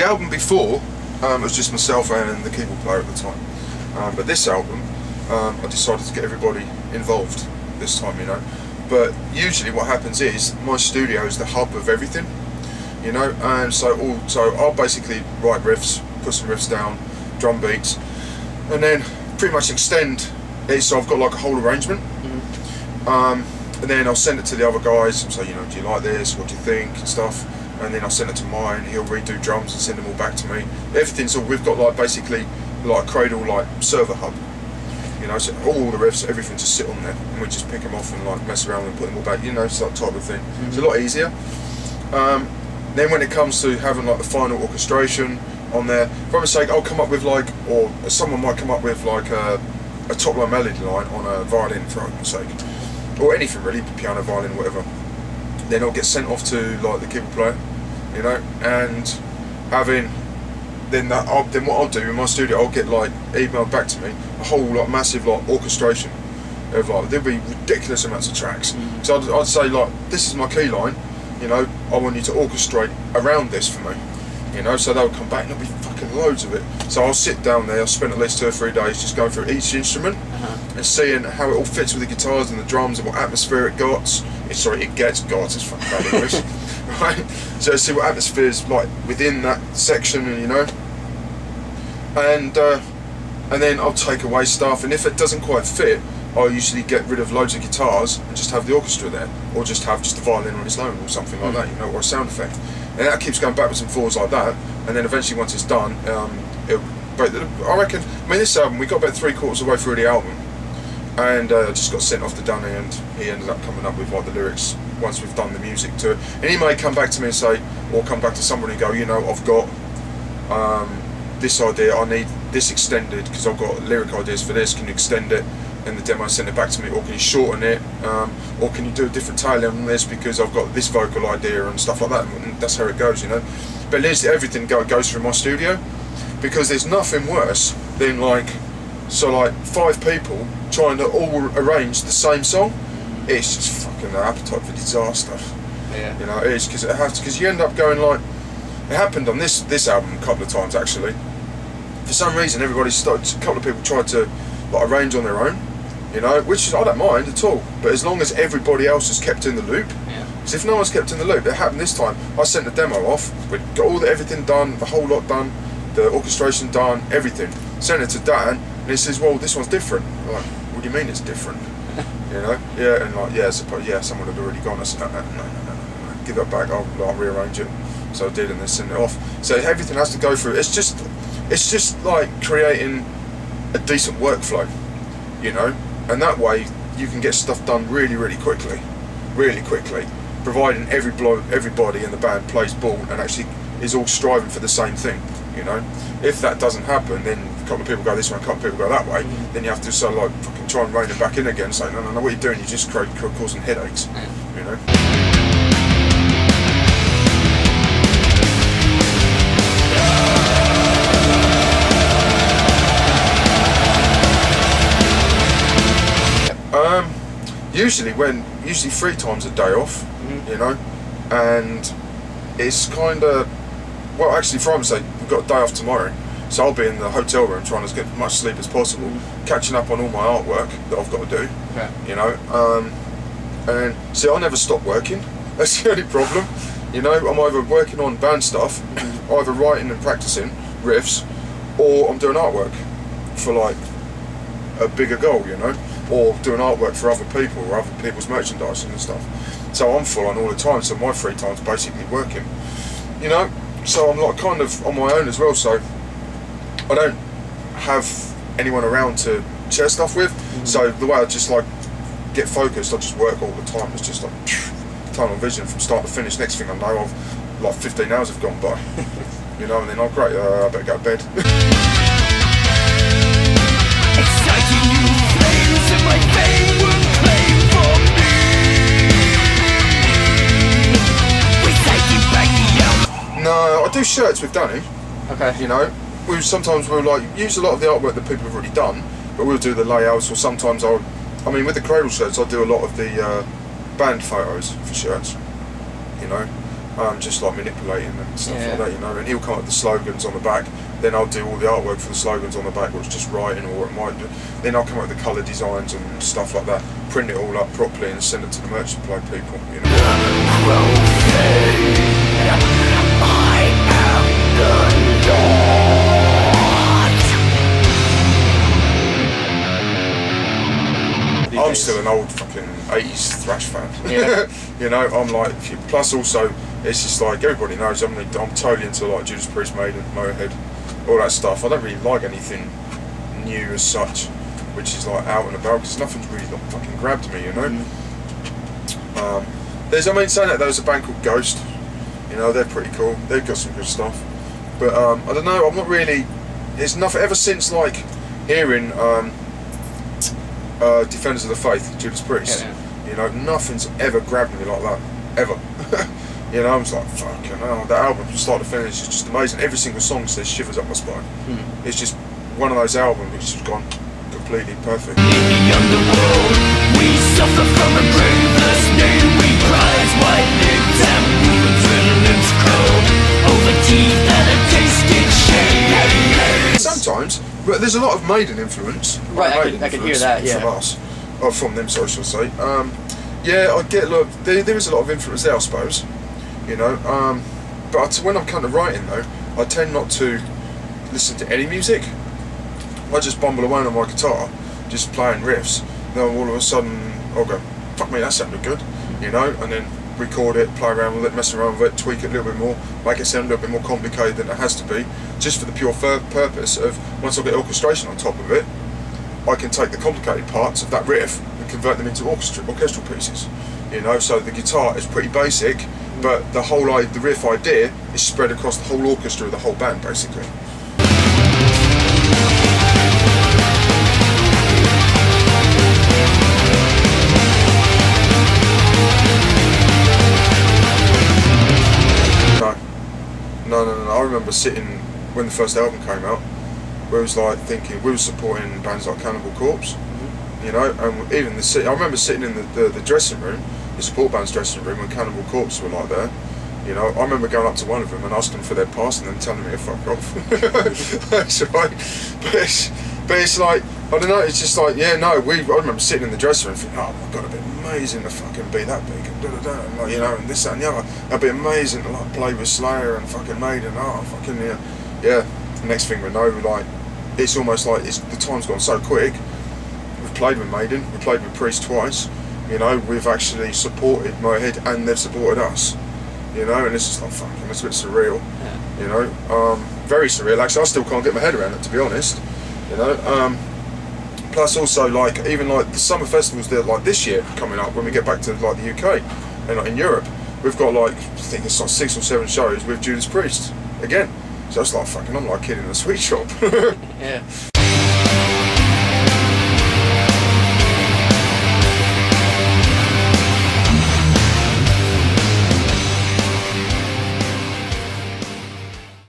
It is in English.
album before, it was just myself and the keyboard player at the time. But this album, I decided to get everybody involved this time, you know. But usually what happens is, my studio is the hub of everything, you know, and so I'll basically write riffs, put some riffs down, drum beats, and then pretty much extend it, so I've got like a whole arrangement. And then I'll send it to the other guys and say, you know, do you like this, what do you think, and stuff. And then I'll send it to mine, he'll redo drums and send them all back to me. Everything's all, we've got like basically like a Cradle like server hub. You know, so all the riffs, everything just sit on there, and we just pick them off and like mess around and put them all back, you know, it's that type of thing. It's a lot easier. Then when it comes to having like the final orchestration on there, for my sake, I'll come up with like, or someone might come up with like a top line melody line on a violin, for argument's sake, or anything really, piano, violin, whatever. Then I'll get sent off to like the keyboard player, you know, and having then what I'll do in my studio, I'll get like emailed back to me a whole like massive like orchestration of like, there'll be ridiculous amounts of tracks. So I'd say like, this is my key line, you know, I want you to orchestrate around this for me, you know. So they'll come back and there'll be fucking loads of it. So I'll sit down there, I'll spend at least 2 or 3 days just going through each instrument and seeing how it all fits with the guitars and the drums and what atmosphere it gets. It's fucking bad English. Right? So see what atmosphere is like within that section, and you know. And then I'll take away stuff, and if it doesn't quite fit, I'll usually get rid of loads of guitars and just have the orchestra there, or just have just the violin on its own or something like that, you know, or a sound effect. And that keeps going backwards and forwards like that, and then eventually once it's done, but I reckon, I mean, this album, we got about 3/4 of the way through the album, and I just got sent off to Danny, and he ended up coming up with like the lyrics once we've done the music to it. And he may come back to me and say, or come back to somebody and go, you know, I've got this idea, I need this extended because I've got lyric ideas for this, can you extend it? And the demo send it back to me, or can you shorten it, or can you do a different tail on this because I've got this vocal idea and stuff like that. And that's how it goes, you know. But at least everything goes through my studio, because there's nothing worse than like 5 people trying to all arrange the same song. It's just fucking an appetite for disaster. Yeah. You know, it is, because you end up going like, it happened on this album a couple of times actually. For some reason, a couple of people tried to like arrange on their own, you know, which I don't mind at all. But as long as everybody else is kept in the loop. Because if no one's kept in the loop, it happened this time. I sent the demo off, we got everything done, the whole lot done, the orchestration done, everything. Sent it to Dan, and he says, "Well, this one's different." I'm like, what do you mean it's different? You know? Yeah, and like, yeah, someone had already gone. I said, no, give that back. I'll rearrange it. So I did, and then sent it off. So everything has to go through. It's just like creating a decent workflow, you know, and that way you can get stuff done really quickly, providing everybody in the band plays ball and actually is all striving for the same thing, you know. If that doesn't happen, then a couple of people go this way, a couple of people go that way, then you have to sort of like fucking try and rein it back in again and say, no, what you're doing, you're just causing headaches, you know. Usually 3 times a day off, you know, and it's kind of, well, actually, for argument's sake, we've got a day off tomorrow, so I'll be in the hotel room trying to get as much sleep as possible, catching up on all my artwork that I've got to do, you know, and see, I never stop working. That's the only problem, you know. I'm either working on band stuff, either writing and practicing riffs, or I'm doing artwork for like a bigger goal, you know, or doing artwork for other people or other people's merchandising and stuff. So I'm full on all the time, so my free time's basically working, you know. So I'm like kind of on my own as well, so I don't have anyone around to share stuff with. So the way I just like get focused, I just work all the time. It's just like tunnel vision from start to finish. Next thing I know, I've like 15 hours have gone by, you know, and then I'm great, I better go to bed. Exciting new flames in my vein will claim for me. We're taking back the album. No, I do shirts with Danny. Okay. You know, sometimes we'll like use a lot of the artwork that people have already done, but we'll do the layouts, or sometimes I mean with the Cradle shirts I do a lot of the band photos for shirts, you know, just like manipulating and stuff like that, you know. And he'll come up with the slogans on the back. Then I'll do all the artwork for the slogans on the back, which is just writing or what it might do. Then I'll come up with the colour designs and stuff like that, print it all up properly and send it to the merchant play people, you know. I'm still an old fucking 80s thrash fan. Yeah. You know, I'm like, plus also, it's just like, everybody knows I'm totally into like Judas Priest, Maiden, Motorhead, all that stuff. I don't really like anything new as such, which is like out and about, because nothing's really like fucking grabbed me, you know. Saying that, there's a band called Ghost, you know, they're pretty cool, they've got some good stuff. But I don't know, I'm not really, there's nothing, ever since like hearing Defenders of the Faith, Judas Priest, you know, nothing's ever grabbed me like that, ever. You know, I was like, fucking hell, that album from start to finish is just amazing. Every single song says shivers up my spine. It's just one of those albums which has gone completely perfect. In the underworld, we suffer from a brainless name. We prize white lips and blue adrenaline's cold over teeth and a tasted shame. Sometimes, but there's a lot of Maiden influence. Right, I can hear that, yeah. From us. Or from them, so I shall say. Yeah, I get, look, there is a lot of influence there, I suppose. You know, but when I'm kind of writing though, I tend not to listen to any music. I just bumble away on my guitar, just playing riffs. Then all of a sudden, I'll go, fuck me, that sounded good, you know, and then record it, play around with it, mess around with it, tweak it a little bit more, make it sound a little bit more complicated than it has to be, just for the pure purpose of, once I get orchestration on top of it, I can take the complicated parts of that riff and convert them into orchestral pieces, you know. So the guitar is pretty basic, but the riff idea is spread across the whole orchestra of the whole band, basically. No. I remember sitting when the first album came out, where it was like thinking, we were supporting bands like Cannibal Corpse, you know, and even I remember sitting in the dressing room, the support band's dressing room, when Cannibal Corpse were like there, you know. I remember going up to one of them and asking for their pass and then telling me to fuck off. That's right, but it's like, I don't know, it's just like, yeah, no, I remember sitting in the dressing room thinking, oh my god, it'd be amazing to fucking be that big and da-da-da, and like, you know, and this, that and the other. It'd be amazing to like play with Slayer and fucking Maiden, oh fucking yeah. The next thing we know, like, it's almost like the time's gone so quick. We've played with Maiden, we've played with Priest twice, you know, we've actually supported Motorhead and they've supported us, you know, and it's just like, fucking, it's a bit surreal, you know, very surreal. Actually, I still can't get my head around it, to be honest, you know. Plus also, like, even like the summer festivals that like this year coming up, when we get back to like the UK and like in Europe, we've got like, I think it's like 6 or 7 shows with Judas Priest again. So it's like, fucking, I'm like a kid in a sweet shop. Yeah.